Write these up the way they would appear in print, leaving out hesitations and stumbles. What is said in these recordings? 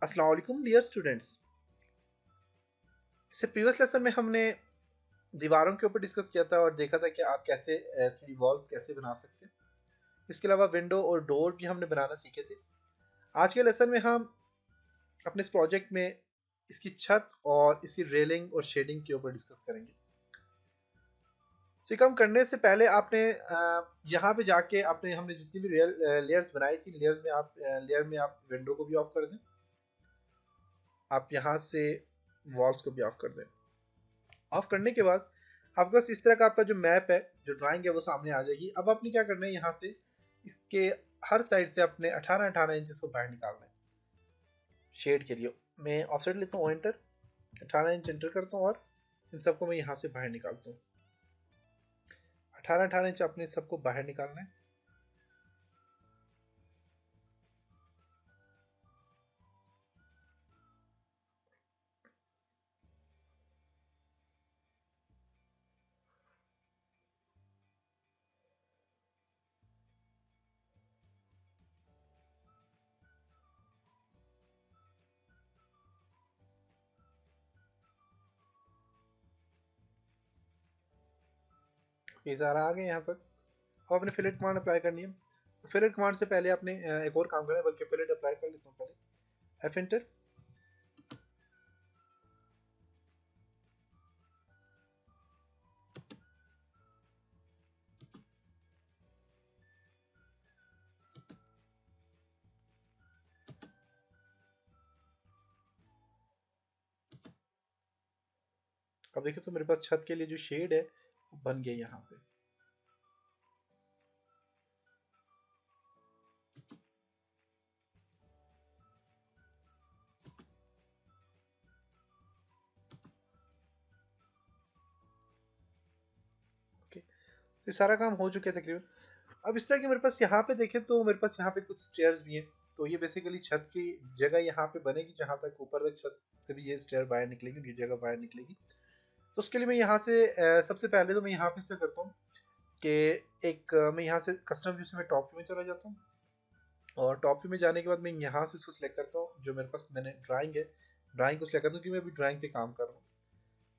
अस्सलाम वालेकुम dear students. इससे प्रीवियस लेसन में हमने दीवारों के ऊपर डिस्कस किया था और देखा था कि आप कैसे 3D वॉल्स कैसे बना सकते हैं। इसके अलावा विंडो और डोर भी हमने बनाना सीखे थे। आज के लेसन में हम अपने इस प्रोजेक्ट में इसकी छत और इसकी रेलिंग और शेडिंग के ऊपर डिस्कस करेंगे। तो ये काम करने से पहले आपने यहाँ पे जाके आपने हमने जितनी भी लेयर्स बनाई थी, लेयर में आप विंडो को भी ऑफ कर दें। आप यहाँ से वॉल्स को भी ऑफ कर दें। ऑफ करने के बाद आपके पास इस तरह का आपका जो मैप है, जो ड्राइंग है, वो सामने आ जाएगी। अब आपने क्या करना है, यहाँ से इसके हर साइड से अपने 18-18 इंच को बाहर निकालना है शेड के लिए। मैं ऑफ साइड लेता हूँ, एंटर 18 इंच एंटर करता हूँ और इन सबको मैं यहाँ से बाहर निकालता हूँ। 18-18 इंच अपने सबको बाहर निकालना है। ये सारा आ गया यहाँ तक। अब अपने फिलेट कमांड अप्लाई करनी है। फिलेट कमांड से पहले आपने एक और काम करना है, बल्कि फिलेट अप्लाई कर लेता हूँ पहले। F enter. अब देखिए तो मेरे पास छत के लिए जो शेड है वो बन गया यहाँ पे। ओके, तो सारा काम हो चुका है तकरीबन। अब इस तरह की मेरे पास यहाँ पे देखें तो मेरे पास यहाँ पे कुछ स्टेयर्स भी हैं। तो ये बेसिकली छत की जगह यहाँ पे बनेगी, जहाँ तक ऊपर तक छत से भी ये स्टेयर बाहर निकलेगी, ये जगह बाहर निकलेगी। तो उसके लिए मैं यहाँ से सबसे पहले तो मैं यहाँ पे से करता हूँ कि मैं यहाँ से कस्टम व्यू से मैं टॉप व्यू में चला जाता हूँ। और टॉप व्यू में जाने के बाद मैं यहाँ से उसको सिलेक्ट करता हूँ, जो मेरे पास मैंने ड्राइंग है, ड्राइंग को सिलेक्ट करता हूँ, क्योंकि मैं अभी ड्राइंग पे काम कर रहा हूँ।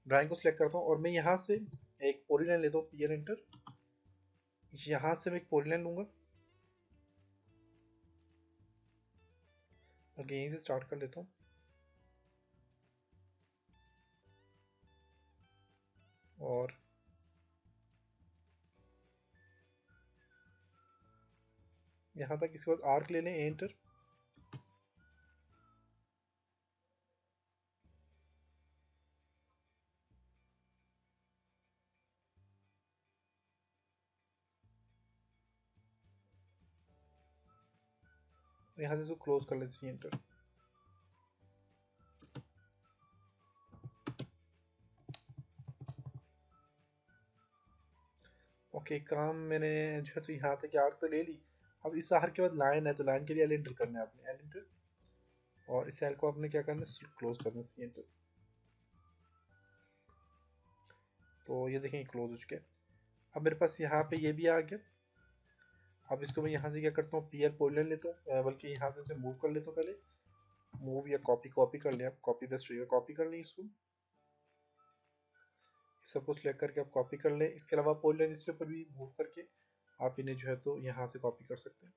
ड्राइंग को सिलेक्ट करता हूँ और मैं यहाँ से एक पॉलीलाइन लेता हूँ, पी एंटर। यहाँ से मैं एक पॉलीलाइन लूंगा और यहीं से स्टार्ट कर लेता हूँ। और यहाँ तक, इसके बाद आर्क ले लें, एंटर। यहाँ से इसको क्लोज कर लेते हैं, एंटर। ओके, काम मैंने जो है तो यहाँ तक आर्क तो ले ली। अब इस आर्क के बाद लाइन है, तो लाइन के लिए एल एंटर करना है आपने, एल एंटर। और इस सेल को आपने क्या करना है, क्लोज करना है, सी एंटर। तो ये देखें क्लोज हो चुके हैं। अब मेरे पास यहाँ पे ये भी आ गया। अब इसको मैं यहाँ से क्या करता हूँ, पी एल पॉलीलाइन लेता हूँ, बल्कि यहाँ से इसे मूव कर लेता हूँ पहले। मूव या कॉपी, कॉपी कर लें आप, कॉपी बेस्ट रहेगा, कॉपी कर लें इसको। सबको सिलेक्ट करके आप कॉपी कर लें। इसके अलावा पॉलीलाइन इसके ऊपर भी मूव करके आप इन्हें जो है तो यहाँ से कॉपी कर सकते हैं।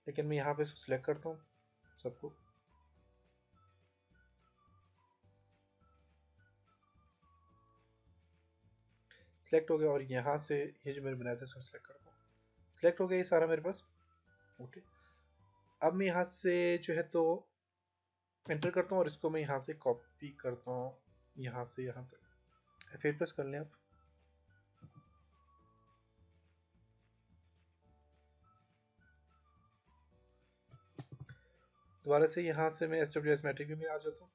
लेकिन मैं यहाँ पे इसको सिलेक्ट करता हूँ सबको। सिलेक्ट हो गया और यहाँ से ये जो मैंने बनाया था इसको सिलेक्ट करता हूँ। सिलेक्ट हो गया ये सारा मेरे पास। ओके, अब मैं यहाँ से जो है तो एंटर करता हूँ और इसको मैं यहाँ से कॉपी करता हूँ, यहाँ से यहाँ तक। F8 प्रेस कर लें आप। दोबारा से यहाँ से मैं SWS मैट्रिक में आ जाता हूँ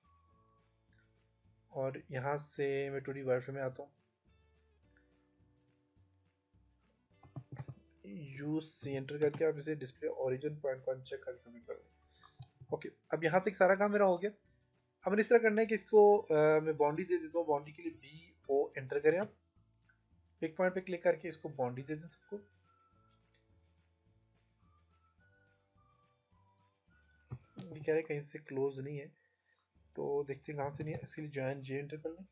और यहाँ से मैं 2D वायरफ्रेम में आता हूँ। यूज सी एंटर करके आप इसे डिस्प्ले ओरिजिन पॉइंट को अनचेक करके भी कर लें। ओके, अब यहाँ तक सारा काम मेरा हो गया। अब मैंने इस तरह करना है कि इसको मैं बाउंड्री दे देता हूँ। बाउंड्री के लिए BO एंटर करें आप। पिक पॉइंट पे क्लिक करके इसको बाउंड्री दे दें सबको। ये कह रहे कहीं से क्लोज नहीं है, तो देखते हैं कहाँ से नहीं है, इसके लिए जॉइन जे एंटर कर लें।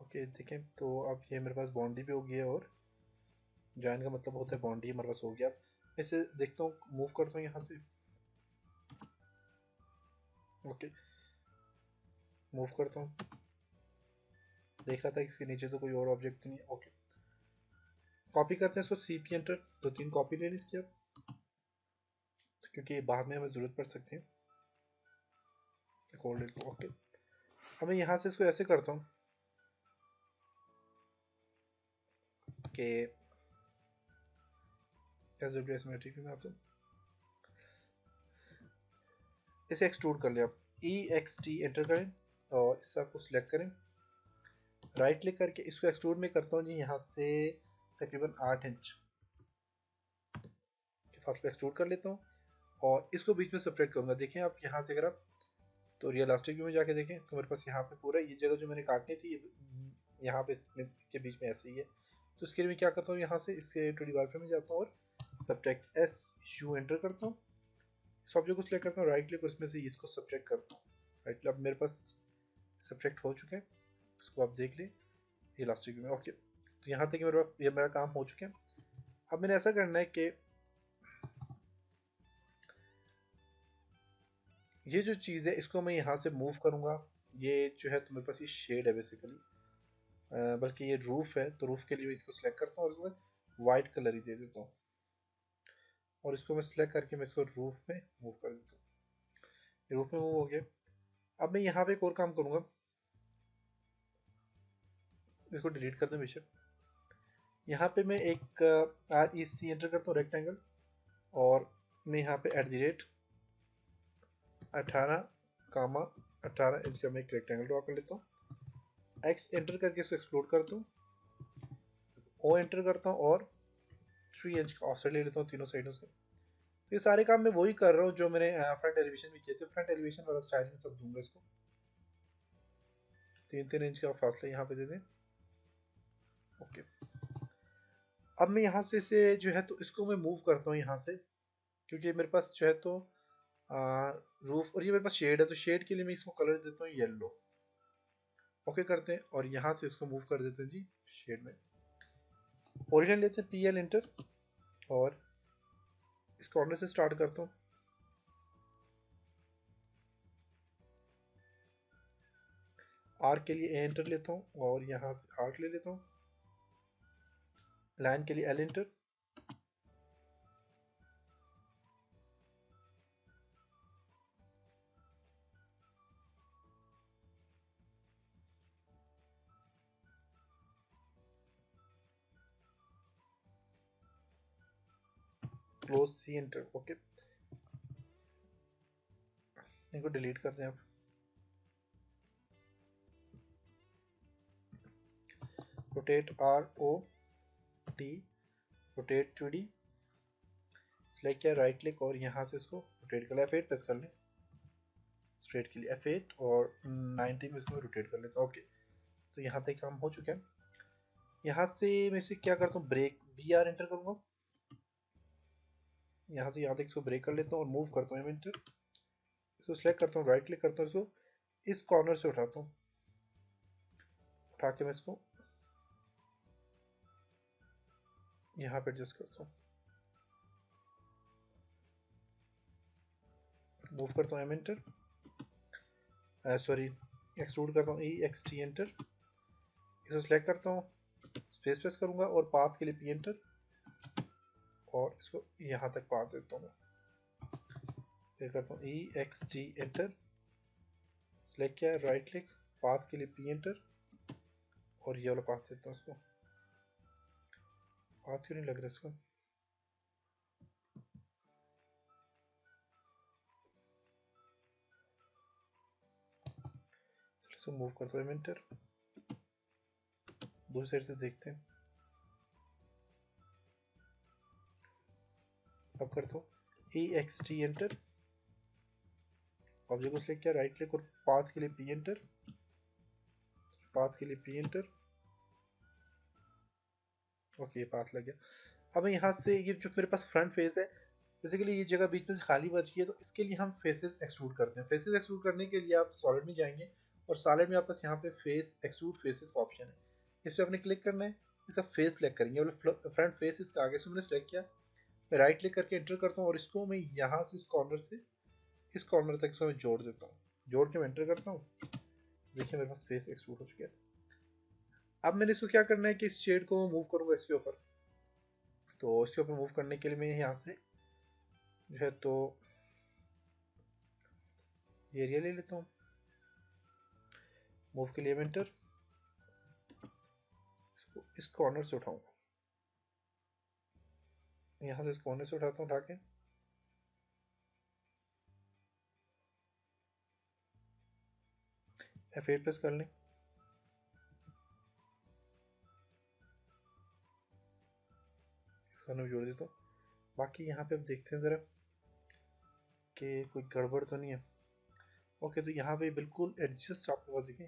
ओके देखें, तो अब ये मेरे पास बाउंड्री भी हो गई है और जॉइन का मतलब होता है बाउंड्री हमारे पास हो गया। अब इसे देखता हूँ, मूव करता हूँ यहाँ से। ओके मूव करता हूँ, देख रहा था कि इसके नीचे तो कोई और ऑब्जेक्ट नहीं है। ओके कॉपी करते हैं इसको, सी पी एंटर, 2-3 कॉपी ले ली इसकी अब, क्योंकि बाद में हमें ज़रूरत पड़ सकती है। ओके अब मैं यहाँ से इसको ऐसे करता हूँ कि सिमेट्रिक में आप तो इसे एक्सट्रूड कर लिया। ई एक्स टी एंटर करें और इस सब को सिलेक्ट करें, राइट क्लिक करके इसको एक्सट्रूड में करता हूँ जी, यहाँ से तकरीबन 8 इंच के फासले एक्सट्रूड कर लेता हूँ और इसको बीच में सेपरेट करूँगा। देखें आप यहाँ से, अगर आप तो रियलिस्टिक व्यू में जाके देखें तो मेरे पास यहाँ पे पूरा ये जगह जो मैंने काटनी थी यहाँ पे इसके बीच में ऐसे ही है। तो इसके लिए मैं क्या करता हूँ, यहाँ से इसके 2D वाईफाई में जाता हूँ और सब्ट्रैक्ट एस यू एंटर करता हूँ, इस ऑब्जेक्ट को सिलेक्ट करता हूँ, राइट क्लिक उसमें से इसको सब्ट्रैक्ट करता हूँ। राइट क्लिक, अब मेरे पास सब्ट्रैक्ट हो चुके हैं, इसको आप देख लें इलास्टिक में। ओके तो यहाँ तक मेरे पास ये मेरा काम हो चुका है। अब मैंने ऐसा करना है कि ये जो चीज़ है इसको मैं यहाँ से मूव करूँगा। ये जो है तो मेरे पास ये शेड है बेसिकली, बल्कि ये रूफ है, तो रूफ के लिए इसको सिलेक्ट करता हूँ और इसको वाइट कलर ही दे देता हूँ और इसको मैं सिलेक्ट करके मैं इसको रूफ में मूव कर देता हूँ। रूफ में मूव हो गया। अब मैं यहाँ पे एक और काम करूँगा, इसको डिलीट कर दें बेशक। यहाँ पे मैं एक REC एंटर करता हूँ, रेक्टेंगल, और मैं यहाँ पे @ 18, 18 इंच का मैं एक रेक्टेंगल ड्रॉ कर लेता हूँ। X एंटर करके इसको एक्सप्लोड करता हूँ, O एंटर करता हूँ और 3 इंच का ऑफसेट ले लेता हूँ तीनों साइडों से। तो ये सारे काम मैं वही कर रहा हूँ जो मैंने फ्रंट एलिवेशन में किए थे। फ्रंट एलिवेशन वाला स्टाइल में सब दूंगा इसको, 3-3 इंच का फासला यहाँ पे दे दें। ओके अब मैं यहाँ से इसे जो है तो इसको मैं मूव करता हूँ यहाँ से, क्योंकि मेरे पास जो है तो रूफ और ये मेरे पास शेड है, तो शेड के लिए मैं इसको कलर देता हूँ येलो। ओके करते हैं और यहाँ से इसको मूव कर देते हैं जी शेड में। ओरिजिनल लेते हैं, PL एंटर, और इस कॉर्नर से स्टार्ट करता हूँ। आर्क के लिए A एंटर लेता हूँ और यहाँ से आर्क ले लेता हूँ। लाइन के लिए L enter, close C enter. Okay इनको डिलीट करते हैं आप। Rotate ROT, rotate 2D, select किया, राइट क्लिक और यहाँ से इसको रोटेट कर लें, F8 प्रेस कर लें स्ट्रेट के लिए, F8 और 90 में इसको रोटेट कर लेते हैं। ओके तो यहाँ तक काम हो चुका है। यहाँ से मैं इसे क्या करता हूँ, ब्रेक BR एंटर करूँगा, यहाँ से यहाँ तक इसको ब्रेक कर लेता हूँ और मूव करता हूँ एंटर, इसको सिलेक्ट करता हूँ, राइट क्लिक करता हूँ, इसको इस कॉर्नर से उठाता हूँ, उठा के मैं इसको यहाँ पे एडजस्ट करता हूँ, मूव करता हूँ एंटर, सॉरी एक्सट्रूड करता हूँ EXT एंटर, इसको सिलेक्ट करता हूँ, स्पेस प्रेस करूँगा और पाथ के लिए P एंटर और इसको यहाँ तक पाथ देता हूँ। फिर करता हूँ EXT एंटर, सिलेक्ट किया, राइट क्लिक, पाथ के लिए P एंटर और ये वाला पाथ देता हूँ इसको। पाथ क्यों नहीं लग रहा इसको, इसको मूव करता हूँ एंटर, दूसरी साइड से देखते हैं। अब करता हूँ ext एंटर, ऑब्जेक्ट को सिलेक्ट किया, राइट क्लिक और पाथ के लिए p एंटर, पाथ के लिए p एंटर। ओके, पाथ लग गया। अब यहाँ से ये जो मेरे पास फ्रंट फेस है, बेसिकली ये जगह बीच में से खाली बच गई है, तो इसके लिए हम फेसेस एक्सट्रूड करते हैं। फेसेस एक्सट्रूड करने के लिए आप सॉलिड में जाएंगे और सॉलिड में आपस यहाँ पे फेस एक्सट्रूड फेसेस का ऑप्शन है, इस पर आपने क्लिक करना है, इसका फेस सेलेक्ट करेंगे, फ्रंट फेस इसका आगे से मैंने सेलेक्ट किया, मैं राइट क्लिक करके एंटर करता हूँ और इसको मैं यहाँ से इस कॉर्नर तक इसको मैं जोड़ देता हूँ, जोड़ के मैं एंटर करता हूँ। देखिए मेरे पास फेस एक्सट्रूड हो चुका है। अब मैंने इसको क्या करना है कि इस शेड को मूव करूंगा इसके ऊपर, तो इसके ऊपर मूव करने के लिए मैं यहाँ से जो है तो ये एरिया ले लेता हूँ, मूव के लिए एंटर, इसको इस कॉर्नर से उठाऊंगा, यहाँ से इस कॉर्नर से उठाता हूँ, उठा के F8 प्रेस कर लें, इसको मैं जोड़ देता हूँ। बाकी यहाँ पे अब देखते हैं ज़रा कि कोई गड़बड़ तो नहीं है। ओके, तो यहाँ पे बिल्कुल एडजस्ट आपके पास देखें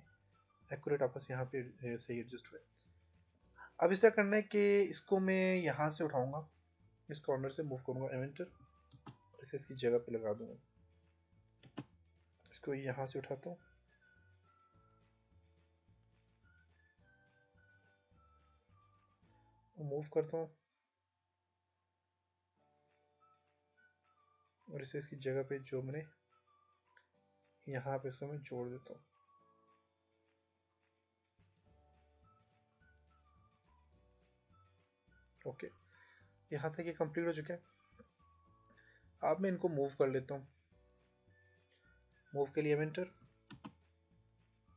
एक्यूरेट आपस यहाँ पे सही एडजस्ट हुआ। अब इस तरह करना है कि इसको मैं यहाँ से उठाऊंगा, इस कॉर्नर से मूव करूंगा एंटर, इसे इसकी जगह पे लगा दूंगा, इसको यहाँ से उठाता हूँ, मूव करता हूँ और इसे इसकी जगह पे जो मैंने यहाँ पे इसको मैं जोड़ देता हूँ। ओके, यहाँ तक ये कंप्लीट हो चुका है। अब मैं इनको मूव कर लेता हूँ, मूव के लिए एंटर,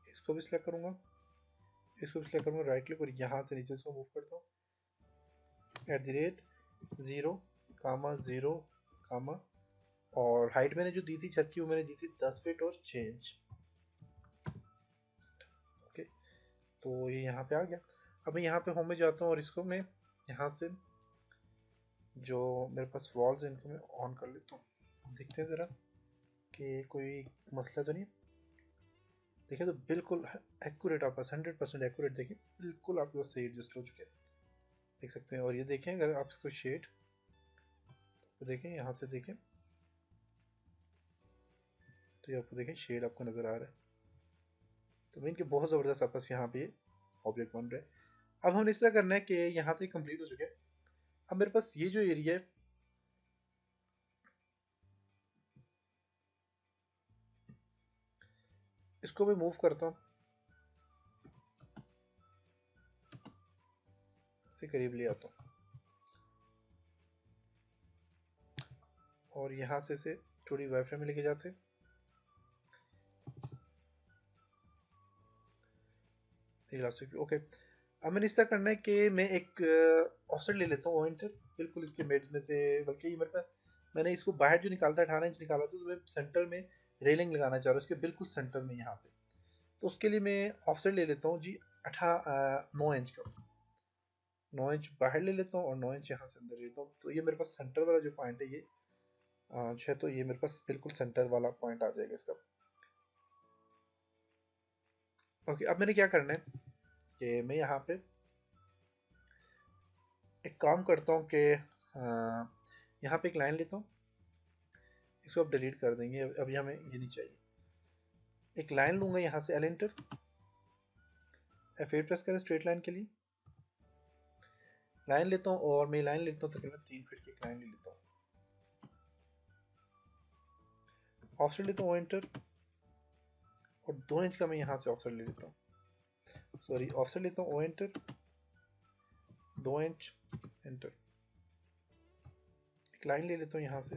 इसको भी सिलेक्ट करूँगा, इसको भी सिलेक्ट करूँगा, राइट क्लिक और यहाँ से नीचे इसको मूव करता हूँ, @0 0 और हाइट मैंने जो दी थी छत की वो मैंने दी थी 10 फीट और चेंज। ओके, तो ये यहाँ पे आ गया। अब मैं यहाँ पे होम में जाता हूँ और इसको मैं यहाँ से जो मेरे पास वॉल्स हैं इनको मैं ऑन कर लेता हूँ, देखते हैं ज़रा कि कोई मसला तो नहीं। देखिए तो बिल्कुल एक्यूरेट आपके पास 100% एक्यूरेट, देखिए बिल्कुल आपके पास सही एडजस्ट हो चुके हैं, देख सकते हैं। और ये देखें अगर आप इसको शेड तो देखें, यहाँ से देखें तो ये आपको देखें शेड आपको नज़र आ रहा है। तो मैं इनके बहुत ज़बरदस्त आपस यहाँ पे ऑब्जेक्ट बन रहे हैं। अब हमने इस तरह करना है कि यहाँ तक कंप्लीट हो चुके हैं। अब मेरे पास ये जो एरिया है इसको मैं मूव करता हूँ, इससे करीब ले आता हूँ और यहाँ से इसे थोड़ी वाईफाई में लेके जाते हैं। ओके, अब मैंने इस तरह करना है कि मैं एक ऑफसेट ले लेता हूँ ओइंटर, बिल्कुल इसके मेड में से, बल्कि मेरे पास मैंने इसको बाहर जो निकालता है 18 इंच निकाला था, तो मैं सेंटर में रेलिंग लगाना चाह रहा हूँ इसके बिल्कुल सेंटर में यहाँ पे। तो उसके लिए मैं ऑफसेट ले लेता हूँ जी 9 इंच का, 9 इंच बाहर ले लेता हूँ और 9 इंच यहाँ से अंदर ले लेता हूँ। तो ये मेरे पास सेंटर वाला जो पॉइंट है ये जो है तो ये मेरे पास बिल्कुल सेंटर वाला पॉइंट आ जाएगा इसका। ओके, अब मैंने क्या करना है कि मैं यहाँ पे एक काम करता हूँ कि यहाँ पे एक लाइन लेता हूँ, इसको अब डिलीट कर देंगे, अभी हमें ये नहीं चाहिए। एक लाइन लूंगा यहाँ से, एल एंटर, F8 प्रेस करें स्ट्रेट लाइन के लिए, लाइन लेता हूँ और मैं लाइन लेता हूँ तकरीबन 3 फीट की एक लाइन ले लेता हूँ, ऑफसेट लेता हूँ एंटर और 2 इंच का मैं यहाँ से ऑफसेट ले लेता हूँ, सॉरी ऑफसेट लेता हूँ एंटर 2 इंच एंटर, एक लाइन ले लेता हूँ यहाँ से,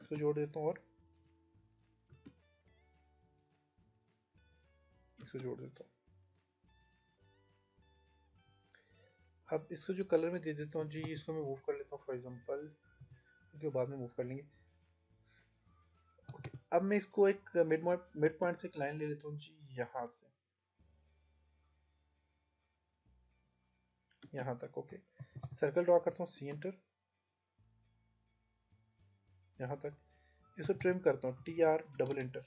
इसको जोड़ देता हूँ और इसको जोड़ देता हूँ। अब इसको जो कलर में दे देता हूँ जी, इसको मैं मूव कर लेता हूँ फॉर एग्जांपल, क्योंकि बाद में मूव कर लेंगे। ओके, अब मैं इसको एक मिड पॉइंट से एक लाइन ले लेता हूँ जी, यहाँ से यहाँ तक। ओके, सर्कल ड्रॉ करता हूँ, सी एंटर, यहाँ तक। इसको ट्रिम करता हूँ, टी आर डबल एंटर,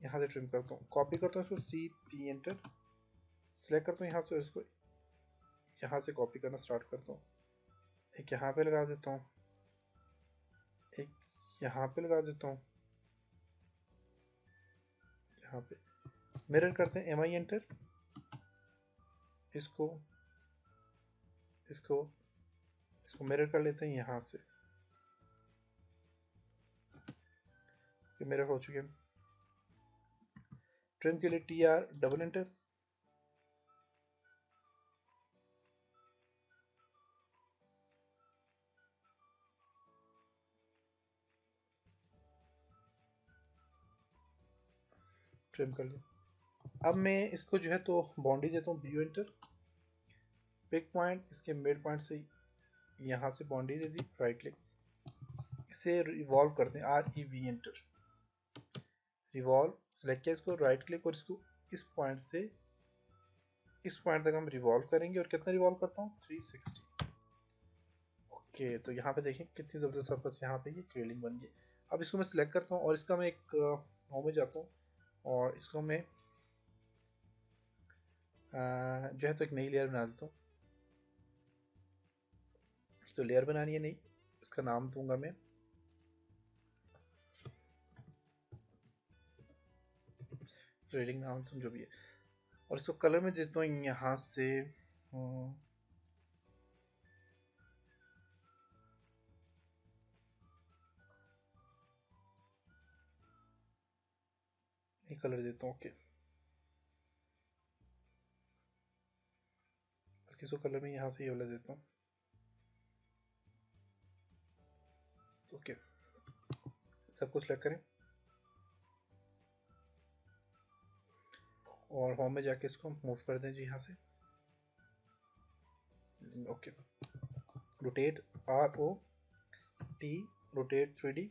यहाँ से ट्रिम करता हूँ। कॉपी करता हूँ इसको, सी पी एंटर, सेलेक्ट करता हूँ यहाँ से, इसको यहाँ से कॉपी करना स्टार्ट करता हूँ। एक यहाँ पे लगा देता हूँ, एक यहाँ पे लगा देता हूँ, यहाँ पे मिरर करते हैं, एम आई एंटर, इसको इसको इसको मिरर कर लेते हैं यहाँ से, मिरर हो चुके हैं। ट्रिम के लिए T R double enter, trim कर लिया। अब मैं इसको जो है तो बाउंड्री देता हूँ, व्यू एंटर, पिक पॉइंट इसके मिड पॉइंट से यहाँ से बाउंड्री दे दी, राइट क्लिक, इसे रिवॉल्व करते हैं, R E V enter, revolve select किया इसको, राइट क्लिक, और इसको इस पॉइंट से इस पॉइंट तक हम रिवॉल्व करेंगे। और कितना रिवॉल्व करता हूँ, 360। ओके, तो यहाँ पे देखें कितनी ज़बरदस्त सरफेस यहाँ पे ये क्रेलिंग बन गई। अब इसको मैं सिलेक्ट करता हूँ और इसका मैं एक होम में जाता हूँ और इसको मैं जो है तो एक नई लेयर बना देता हूँ। तो लेयर बनानी है नई, इसका नाम दूंगा मैं ट्रेडिंग नाम जो भी है, और इसको कलर में देता हूँ यहाँ से ये कलर देता हूँ। ओके, इसको कलर में यहाँ से ये वाला देता हूँ। ओके, सब कुछ सेलेक्ट करें और होम में जाके इसको मूव कर दें जी यहाँ से। Okay, rotate, R O T, rotate 3D,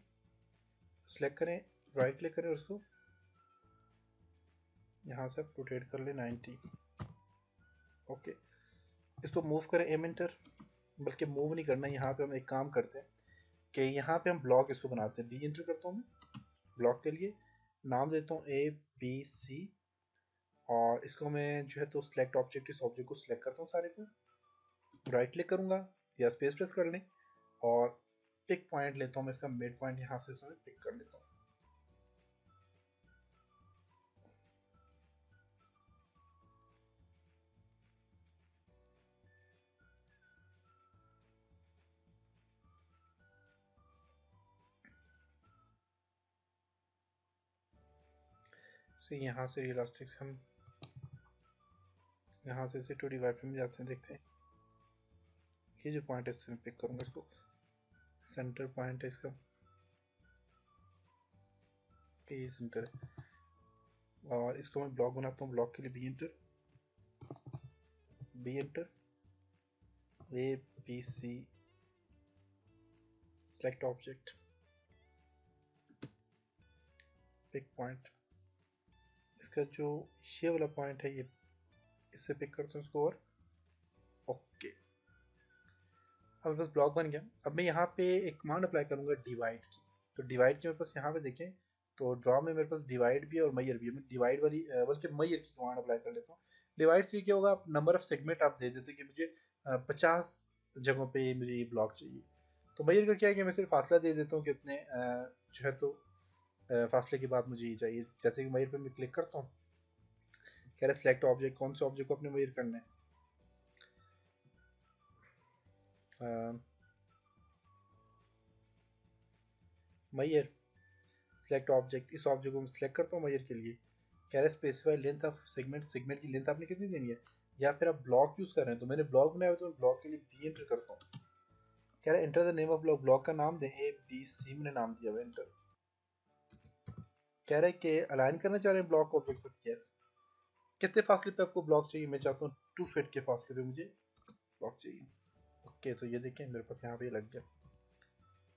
select करें, राइट क्लिक करें और उसको यहाँ से रोटेट कर ले 90। ओके, इसको मूव करें, एम एंटर, बल्कि मूव नहीं करना, यहाँ पे हम एक काम करते हैं कि यहाँ पे हम ब्लॉक इसको बनाते हैं, बी एंटर करता हूँ मैं, ब्लॉक के लिए नाम देता हूँ ए बी सी, और इसको मैं जो है तो सिलेक्ट ऑब्जेक्ट, इस ऑब्जेक्ट को सिलेक्ट करता हूँ सारे को, राइट क्लिक करूँगा या स्पेस प्रेस कर लें और पिक पॉइंट लेता हूँ मैं, इसका मिड पॉइंट यहाँ से इसमें पिक कर लेता हूँ। तो यहाँ से इलास्टिक हम यहाँ से इसे 2D वाइपर में जाते हैं, देखते हैं ये जो पॉइंट है इससे पिक करूँगा, इसको सेंटर पॉइंट है इसका, ये सेंटर है। और इसको मैं ब्लॉक बनाता हूँ, ब्लॉक के लिए B enter, B enter, A B C, select object, pick point, इसका जो ये वाला पॉइंट है ये इससे पिक करता हूँ इसको, और ओके, अब बस ब्लॉक बन गया। अब मैं यहाँ पे एक कमांड अप्लाई करूँगा डिवाइड की, तो डिवाइड की मेरे पास यहाँ पे देखें तो ड्रॉ में मेरे पास डिवाइड भी है और मैयर भी है। मैं डिवाइड वाली बल्कि मैयर की कमांड अप्लाई कर लेता हूँ। डिवाइड से क्या होगा, नंबर ऑफ सेगमेंट आप दे देते कि मुझे 50 जगहों पे मुझे ये ब्लॉक चाहिए। तो मैयर का क्या है कि मैं सिर्फ फासला दे देता हूँ कि इतने जो है तो फासले के बाद मुझे ये चाहिए। जैसे कि मैयर पे मैं क्लिक करता हूँ, कह रहा है सिलेक्ट ऑब्जेक्ट, कौन से ऑब्जेक्ट को अपने मैयर करना है, मैयर सेलेक्ट ऑब्जेक्ट, इस ऑब्जेक्ट को मैं सिलेक्ट करता हूँ मैयर के लिए। कह रहा है specify length of segment, segment की लेंथ आपने कितनी देनी है, या फिर आप ब्लॉक यूज कर रहे हैं तो मैंने ब्लॉक बनाया तो मैं ब्लॉक के लिए बी एंटर करता हूँ। कह रहा है enter the name of block, block का नाम दें, ए बी सी मैंने नाम दिया हुआ, एंटर। कह रहा है कि अलाइन करना चाह रहे हैं ब्लॉक ऑब्जेक्ट साथ, यस। कितने फासले पे आपको ब्लॉक चाहिए, मैं चाहता हूँ 2 फीट के फासले पे मुझे ब्लॉक चाहिए। ओके, तो ये देखें मेरे पास यहाँ पे लग गया,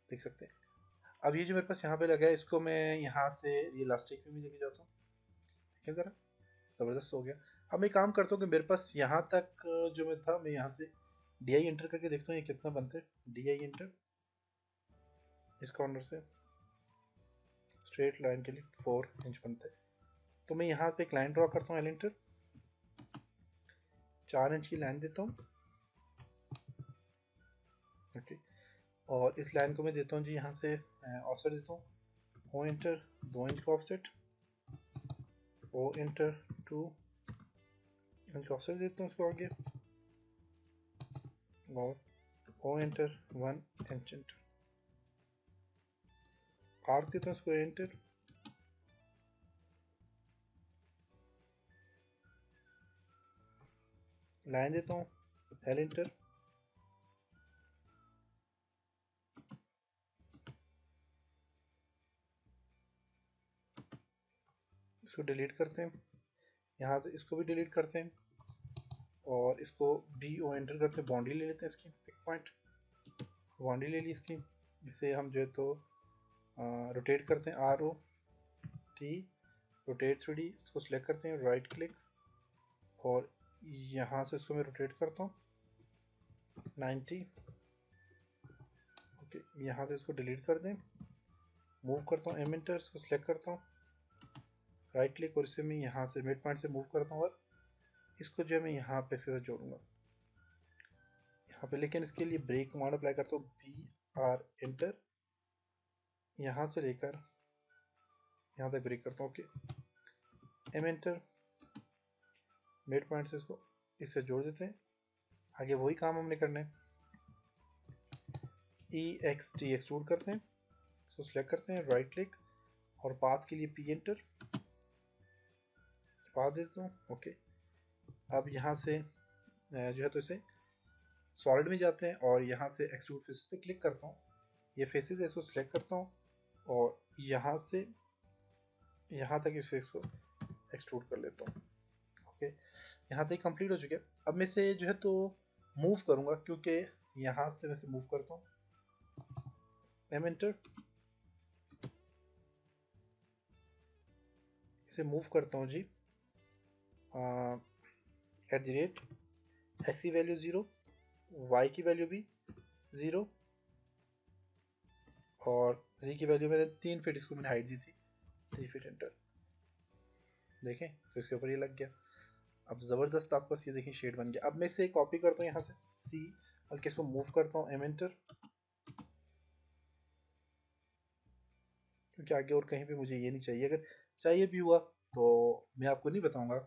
देख सकते हैं। अब ये जो मेरे पास यहाँ पे लगा है इसको मैं यहाँ से ये इलास्टिक पे भी लेके जाता हूँ, ठीक है, ज़रा ज़बरदस्त हो गया। अब मैं काम करता हूँ कि मेरे पास यहाँ तक जो मैं था, मैं यहाँ से डी आई एंटर करके देखता हूँ ये कितना बनता है। डी आई एंटर, इस कॉर्नर से स्ट्रेट लाइन के लिए 4 इंच बनता है। तो मैं यहाँ पे एक लाइन ड्रॉ करता हूँ, एल एंटर, 4 इंच की लाइन देता हूँ। ओके, और इस लाइन को मैं देता हूँ जी यहाँ से ऑफसेट देता हूँ, ओ एंटर, 2 इंच का ऑफसेट, ओ एंटर 2 इंच का ऑफसेट देता हूँ उसको आगे, और O enter 1 inch enter, arc देता हूँ उसको एंटर, लाइन देता हूँ एल एंटर, इसको डिलीट करते हैं, यहाँ से इसको भी डिलीट करते हैं, और इसको डी ओ एंटर करते हैं, बाउंड्री ले लेते हैं इसकी, पिक पॉइंट बाउंड्री ले ली इसकी। इसे हम जो है तो रोटेट करते हैं, are O T rotate 3D, इसको सिलेक्ट करते हैं, राइट क्लिक, और यहाँ से इसको मैं रोटेट करता हूँ 90। ओके, यहाँ से इसको डिलीट कर दें, मूव करता हूँ एम एंटर, इसको सिलेक्ट करता हूँ, राइट क्लिक, और इसे मैं यहाँ से मिड पॉइंट से मूव करता हूँ, और इसको जो है मैं यहाँ पे इसके साथ जोड़ूंगा यहाँ पे। लेकिन इसके लिए ब्रेक कमांड अप्लाई करता हूँ, बी आर एंटर, यहाँ से लेकर यहाँ तक ब्रेक करता हूँ। Okay, M enter, mid point से इसको इससे जोड़ देते हैं। आगे वही काम हमने करना है, ई एक्स टी एक्सट्रूड करते हैं, इसको सिलेक्ट करते हैं, राइट क्लिक, और पाथ के लिए पी एंटर, पाथ देता हूँ। ओके, अब यहाँ से जो है तो इसे सॉलिड में जाते हैं, और यहाँ से एक्सट्रूड फेसेस पे क्लिक करता हूँ, ये फेसेस है, इसको सिलेक्ट करता हूँ, और यहाँ से यहाँ तक इसे इसको एक्सट्रूड कर लेता हूँ। ओके, यहाँ तक कंप्लीट हो चुके हैं। अब मैं इसे जो है तो मूव करूँगा, क्योंकि यहाँ से मैं इसे मूव करता हूँ, एम एंटर, इसे मूव करता हूँ जी, एट द रेट एक्स की वैल्यू 0, वाई की वैल्यू भी 0, और जी की वैल्यू मैंने 3 फीट इसको मैंने हाइट दी थी, 3 फीट एंटर। देखें तो इसके ऊपर ये लग गया। अब ज़बरदस्त आपके पास ये देखें शेड बन गया। अब मैं इसे कॉपी करता हूँ यहाँ से सी, बल्कि इसको मूव करता हूँ एम एंटर, क्योंकि आगे और कहीं पे मुझे ये नहीं चाहिए। अगर चाहिए भी हुआ तो मैं आपको नहीं बताऊंगा,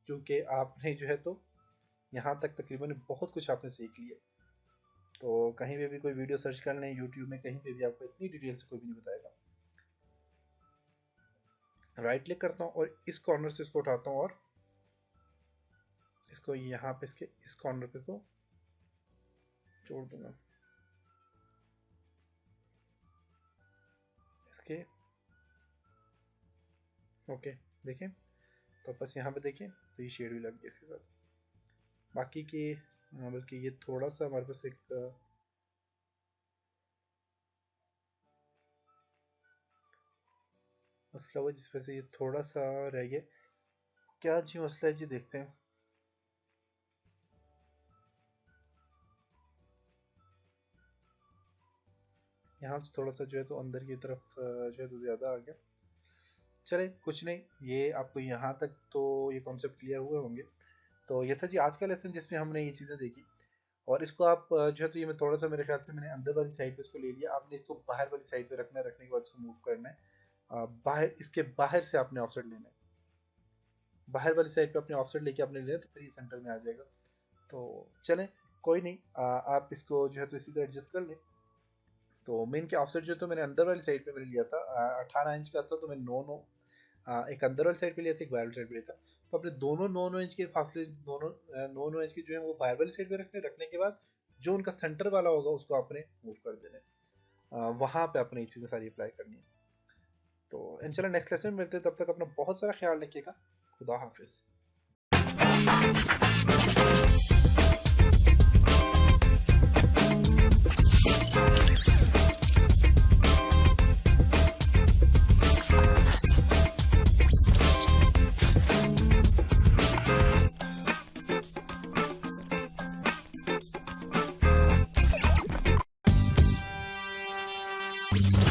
क्योंकि आपने जो है तो यहाँ तक तकरीबन बहुत कुछ आपने सीख लिया। तो कहीं पे भी कोई वीडियो सर्च कर लें यूट्यूब में, कहीं पे भी आपको इतनी डिटेल से कोई भी नहीं बताएगा। राइट क्लिक करता हूँ और इस कॉर्नर से इसको उठाता हूँ, और इसको यहाँ पे इसके इस कॉर्नर पे इसको जोड़ दूंगा इसके। ओके, देखें तो बस यहाँ पे देखें तो ये शेड भी लग गया इसके साथ। बाकी के बल्कि ये थोड़ा सा हमारे पास एक मसला हुआ जिस वजह से ये थोड़ा सा रह गया। क्या जी मसला है जी, देखते हैं। यहाँ से थोड़ा सा जो है तो अंदर की तरफ जो है तो ज़्यादा आ गया। चले कुछ नहीं, ये आपको यहाँ तक तो ये कॉन्सेप्ट क्लियर हुए होंगे। तो ये था जी आज का लेसन जिसमें हमने ये चीज़ें देखी। और इसको आप जो है तो ये मैं थोड़ा सा मेरे ख्याल से मैंने अंदर वाली साइड पे इसको ले लिया। आपने इसको बाहर वाली साइड पे रखना है, रखने के बाद इसको मूव करना है। बाहर इसके बाहर से आपने ऑफसेट लेना है, बाहर वाली साइड पे अपने ऑफसेट लेके आपने लेना, तो फिर ये सेंटर में आ जाएगा। तो चलें कोई नहीं, आप इसको जो है तो इसी तरह एडजस्ट कर लें। तो मेन के ऑफसेट जो तो मैंने अंदर वाली साइड पे मैंने लिया था 18 इंच का था, तो मैं 9 एक अंदर वाली साइड पे लिया था, एक बाहर वाली साइड पे लिया था। तो अपने दोनों 9 इंच के फासले, दोनों 9 इंच के जो है वो बाहर वाली साइड पे रखने के बाद जो उनका सेंटर वाला होगा उसको आपने मूव कर देना है, वहाँ पे अपने ये चीज़ें सारी अप्लाई करनी है। तो इंशाल्लाह नेक्स्ट लेसन में मिलते हैं, तब तक अपना बहुत सारा ख्याल रखिएगा। खुदा हाफिज़। है।